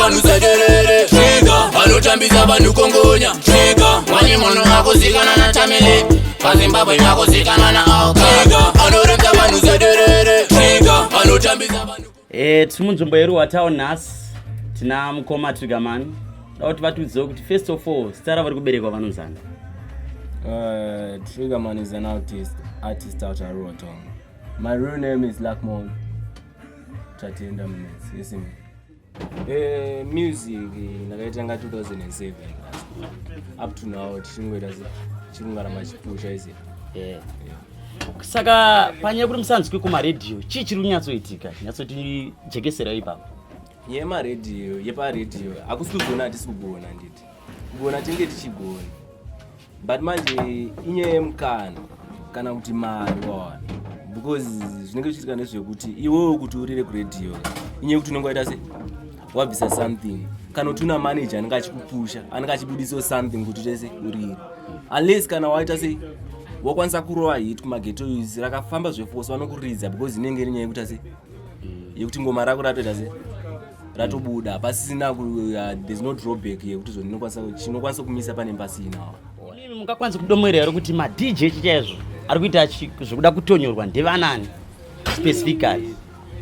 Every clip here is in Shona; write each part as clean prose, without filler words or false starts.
vanhu sederere Trigger vanotambisa vanhu kongonya Trigger wani munhu akuzikana na Tamile paZimbabwe akuzikana na Trigger anoremsa vanhu sederere Trigger vanotambisa vanhu tiri munzvimbo yeRUWA town nhasi tina mukoma Triggerman kuti vatudzewo kuti first of all zita ravo rikuberekwa vanonzana. Triggerman is an artist out at RUWA town. My real name is Lakmon Chatenda Minutes. Yes, music ndakaitanga 2007 up to now chirungara machipusha isi. Saka panyaya kuti musanzwi kumaredhiyo chii chiri kunyatsoitika nyatsoti jekesera ipapo? Yemaredhiyo yeparedhiyo hakusi kugona hatisi kugona nditi kugona tinge tichigona but manje inyaya yemukana kana kuti mari wawana because zvinenge zvichiitika nezvekuti iwewe kuti urire kuredhiyo inyaya yekuti unenge waita se wabvisa something kana kuti una manager anenge achikupusha anenge achibudisawo something kuti uite se urire unless kana waita se wakwanisa kurova hit kumageto use rakafamba zveforce vanokuridza because inenge inyaya yekuti se yekuti ngoma rako ratoita se ratobuda pasina there's no drawback yekuti chinokwanisa kumisa pane pasina. Mimi mungakwanisa kudomwerera ro kuti ma DJ chichaizvo ari kuita zvekuda kutonyorwa ndevanani specifically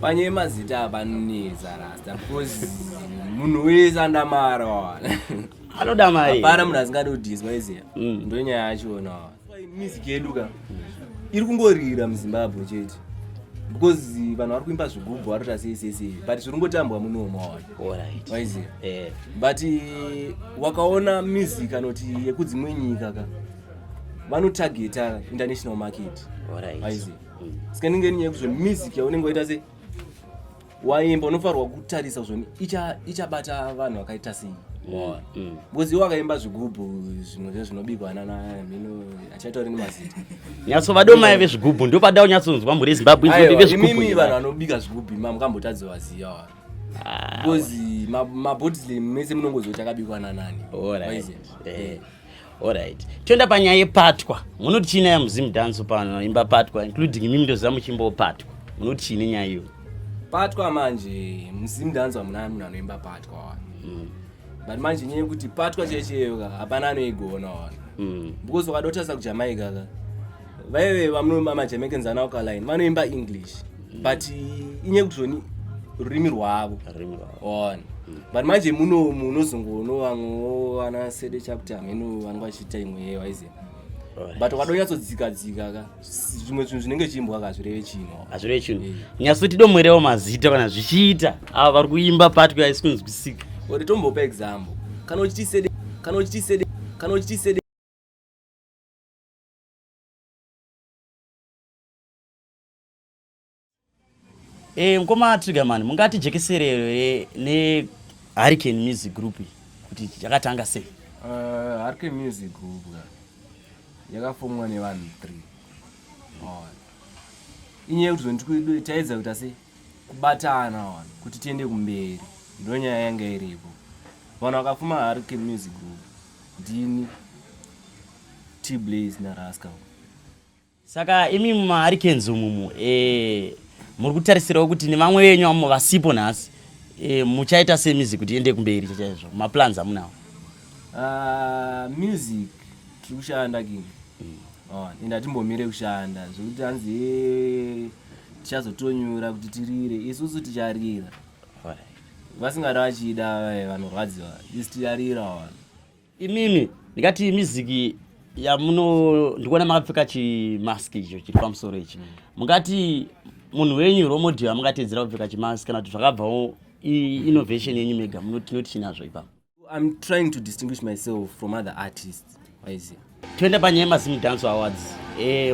panyaya mazita abanoneza rasta because munhu wese andamara wana anoda mari apana munhu asingadi kudhiswa iziya ndonyaya yachona music yedu ka iri kungorira muZimbabwe chete because vanhu vari kuimba zvigubhu varota sei but zviri ngotambwa munomo alright waiziya but wakaona music anoti yekudzimwe nyika ka vanotageta international market waiziya sikanenge nyaya yekuzvo music yaunenge waita se waimba unofanirwa kutarisa zvoni ichabata vanhu vakaita sei because wakaimba zvigubhu zvimwe zvinobikwa mino achatauri nemazita nyatsovadoma vezvigubhu ndo pada unyatsonzwa mburi Zimbabwe inzoti vezvigubhu mimi vanhu vanobika zvigubhu mamukambotadziwa ziya because mabodyslam mese munongozoti akabikwa nanani. Alright. Toenda panyaya yepatwa. Munoti chini ya Zimdancehall pano imba patwa including mimi ndo zamu chimbo patwa. Munoti chini nyaya hiyo? Patwa manje Zimdancehall muna munhu anoimba patwa. But manje nyaya kuti patwa checheyo hapana anoigona wana. Because wakadotasa kuJamaica ka. Vaive vamwe maJamaicans anauka line vanoimba English. But inyaya kuti zvoni rurimi rwavo. Ona. But manje munozongono vamwe ana sede chapter mino vanenge vachiita imwe waiziya. But wakadonyatsodzika ka zvimwe zvinhu zvinenge chiimbwa kazvireve chino. Azvireve chino. Nyatsoti domwerewo mazita kana zvichiita ava vari kuimba patwa yaisinzwisika. Uri tombopa example. Kana uchiti sede mukoma Triggerman mungati jekeserero ne Hurricane Music Group kuti yakatanga sei? Hurricane Music Group yakafomwa nevanhu 3. Inyaya yekuti zvondikuido taedza kuti ase kubatana vanhu kuti tiende kumberi ndonyaya yanga iripo. Vanhu vakafuma Hurricane Music Group ndini T-Blaze naRaska. Saka imi muHurricanes umumu muri kutarisirawo kuti nevamwe venyu vamwe vasipo nhasi muchaita semusic kuti iende kumberi chaizvo maplans amunawo? Music tiri kushanda kingi ende hatimbomire kushanda zvokuti hanzi tichazotonyura kuti tirire isusu ticharira vasingada vachida vanorwadziwa isi ticharira vanhu. Imimi ndikati music ndikuona makapfeka chimask icho chiri pamusoro ichi mungati munhu wenyu romodio amungatedzera kupfeka chimask kana kuti zvakabvawo innovation yenyu mega munoti chinazvo ipapo? I'm trying to distinguish myself from other artists. Toenda panyaya maZimdancehall Awards.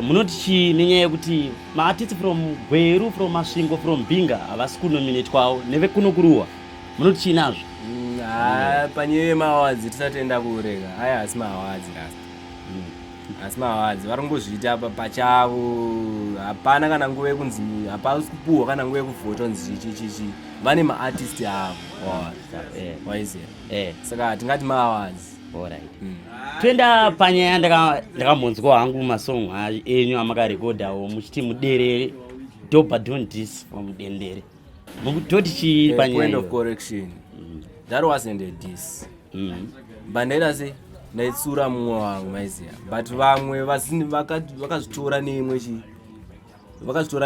Munoti chii nenyaya yekuti maartists from Gweru, from Masvingo, from Binga havasi kunominatwawo nevekuno kuRUWA. Munoti chii nazvo? Panyaya yema-awards tisatenda kurega. Haya hasi ma-awards rasta. Asi ma-awards varongozviita pachavo. Hapana kana nguva yekunzi hapasi kupuhwa kana nguva yekuvhota kunzi chichi. Vane ma-artist avo. Waiziya. Saka tingati ma-awards. Alright. Toenda panyaya ndakambonzwa hangu masong enyu amakarekodhawo muchiti muderere Dobba don't this from Dendere. Mukutoti chii panyaya? Point of correction. that wasn't a diss. But ndaita se ndaitsura mumwe wangu maiziya, but vamwe vakazvitora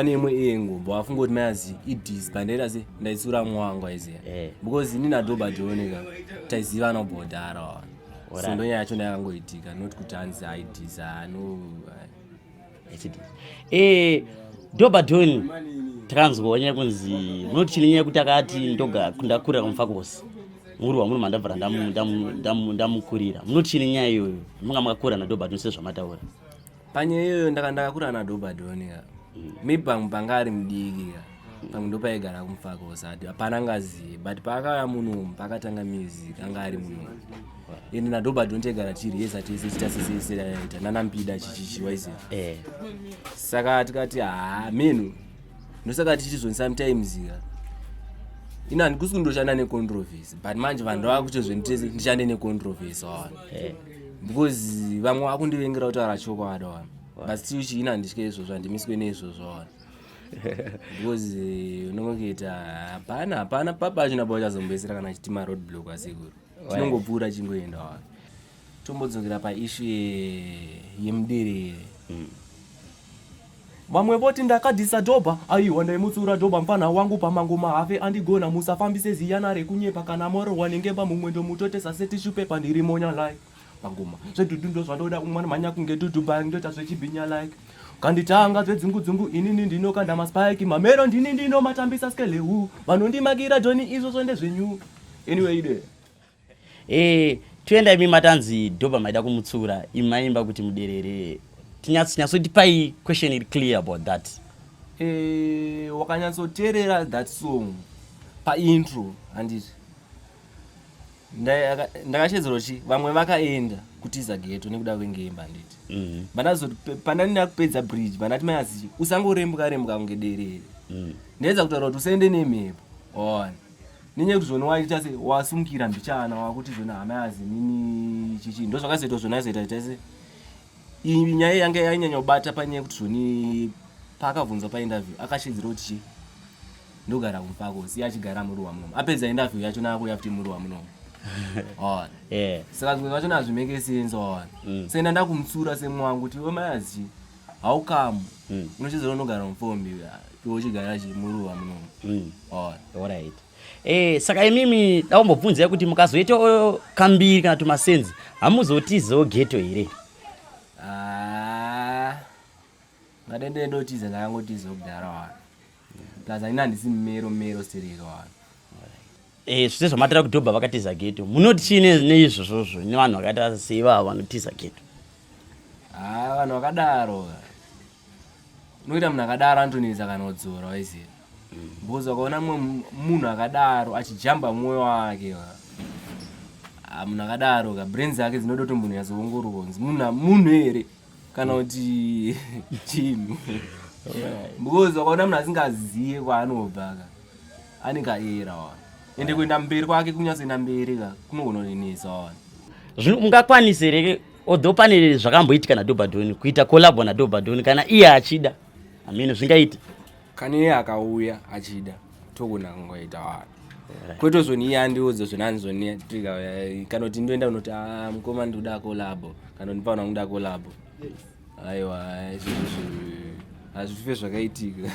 neimwe engo vafungoti mayazi idis, but ndaita se ndaitsura mumwe wangu aiziya, because inini naDobba Donika taizivana kubhodhara so ndonyaya yacho ndayangoitika, not kuti hanzi aidisa no. Dobba Don takanzwa nyaya kunzi munoti nyaya kuti akati ndakurira kumfakosi muri wa muri mandabvara ndamukurira munoti nyaya iyoyo munga makakura naDobba Don sezvamataura panyaya iyoyo ndakakura naDobba Don maybe pangari mudiki pamwe ndopaigara kumfakosi ati hapana ngaziye, but paakauya muno pakatanga music anga ari muno ende naDobba Don taigara tiri yesa tese chitaseseseraita nanampida chichichiwaiziya saka tikati menu ndosaka tichizoni sometimes ina ndikusi kundoshanda necontroversy, but manje vanhu vakutozvenitese ndishande necontroversy because vamwe vakundivengera kutaura chokwadi but tiuchi ina nditye izvozvo handimiswe neizvozvo because unongokuita hapana papa achina pauchazomboisira kana chitima roadblock asekuru chinongopfuura chingoenda tombodzokera paishu yemuderere. Vamwe voti ndakadhisa Dobba, aiwa ndaimutsura Dobba mfana wangu pamangoma hafe andigona musafambise ziyana rekunyepa kana morowa nengemba mumwendo mutotesa setishupepa ndirimonya like pangoma zvedudu ndo zvandoda umwana manya kunge duduba ndota zvechibhinya like kanditanga zvedzungu inini ndinokanda maspike mamero ndini ndino matambisa skelehu vanondimakira Joni izvozvo ndezvenyu anyway ide toenda imi matanzi Dobba maida kumutsura imaimba kuti muderere tinyatsoti pai question iri clear about that. Wakanyatsoteerera that song paintro handiti ndakachedzera kuti vamwe vakaenda kutiza geto nekuda kwengemba handiti bandazoti pandandina kupedza bridge bandati mayazi usangorembuka kunge derere ndaedza kutaura kuti usaende nemhepo ona nenyaya kuti zvona waita se wasumukira mbichana wakuti zvona hamayazi nini chichi ndo zvakazoita zvona azoita tese iyi nyaya yange yainyanya kubata panyaya kuti zvoni paakabvunzwa painterview akashedzera kuti ndogara kumfakosi achigara muruwa munomu apedza interview yacho nakuya futi muruwa munomu saka zvimwe zvacho nazvimeke sense senda ndakumutsura semwangu kuti wemayazi haukamu unochedzera unogara mufombi iwe uchigara muruwa munomu. Alright. Saka imimi daumbobvunza kuti mukazoita kambiri kana tumasenzi hamuzotizewo geto here? Ngadende ndotiza ndakangotiza kudhara wana plus aina handisi mmero stereka wana. Zvese zvamatara kuti Dobba vakatiza geto munoti chine neizvozvozvo nevanhu vakaita seiva vanotiza geto? Vanhu vakadaro unoita munhu akadaro antonetsa kana kudzora waiziva because wakaona munhu akadaro achijamba mwoyo wake munhu akadaro brains dzake dzinoda kuti munhu yazoongororwa kunzi munhu here kana kuti chinhu because wakaona munhu asingaziye kwaanobva anenge aera ende kuenda mberi kwake kunyatsoenda mberi kunogona kunenesa wana. Zvino ungakwanise here although pane zvakamboitika naDobba Don kuita collab naDobba Don kana iye achida amene zvingaita kana iye akauya achida togona kungoita wana kwete zvoni iye andiudza zvonani zvoni kana kuti ndoenda unoti mukoma ndoda collabo kana ndipaona kuda collabo aiwa hazvife zvakaitika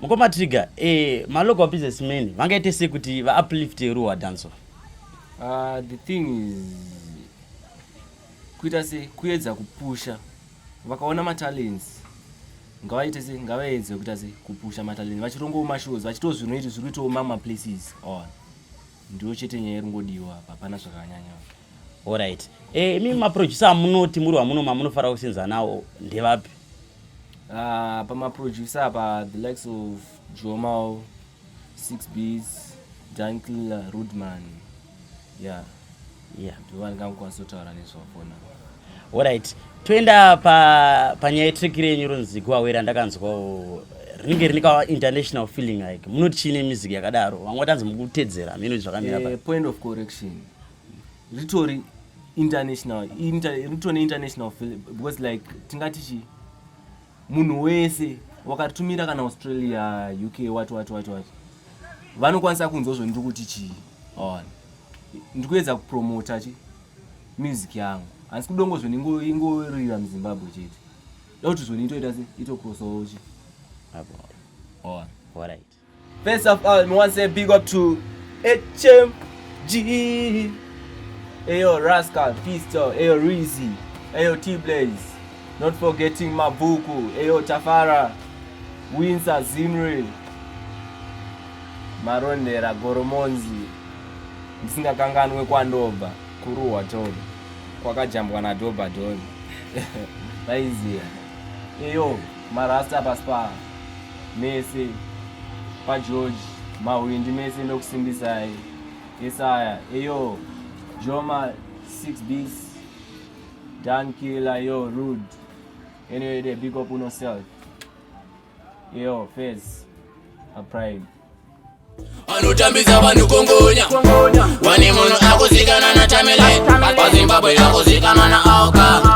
mukoma Trigger. Malocal businessmen vangaite sekuti va-uplift RUWA dancehall? The thing is kuita se kuedza kupusha vakaona matalents ngavaite se ngavaedze kuita se kupusha matalents vachirongo mashows vachitozvinoiti zviri kuitawo mamwe places ndiwo chete nyaya iringodiwa hapana zvakanyanya. Alright. Imi maproducer amunoti muri wamuno mamunofara kusenza nawo ndevapi? Pamaproducer apa the likes of Jomao, 6 Beats, Jankil, Rudman. Yeah. Ndiwani kangukwasotara nezvafona. Alright. Toenda panyaya yetrikire yenyu ronzi kuwawera ndakanzwawo rinenge rinekawa international feeling like munoti chine music yakadaro vamwe vatanzi mukutedzera mino zvakamira pa point of correction ritori international feeling because like tingatichi munhu wese wakatumira kana Australia UK what vanokwanisa kunzwa zvondiri kuti chii on ndikuedza kupromota music yangu asi kudongozvoni ingorira muZimbabwe chete kuti zvoni itoita crossover on Alright. First of all, I want to say big up to H.M.G. Ayo Rascal, Pistol, Ayo Rizzy, Ayo T-Blaze. Not forgetting Mabuku, Ayo Tafara, Winsa Zimri, Marondera, Goromonzi. Ndisingakanganwe kwa Dobba, kuruwa John. Kwakajambwa na Dobba John. Laizi. Ayo, Marasta Paspa, Messi. Pa George mawindi mese ndokusimbisa Isaya eyo Joma 6 beats Dan Killer yo Rude anyway they big up on yourself yo Fez a Prime anotambisa vanhu kongonya wani munhu akuzikanwa na tamele paZimbabwe akuzikanwa na auka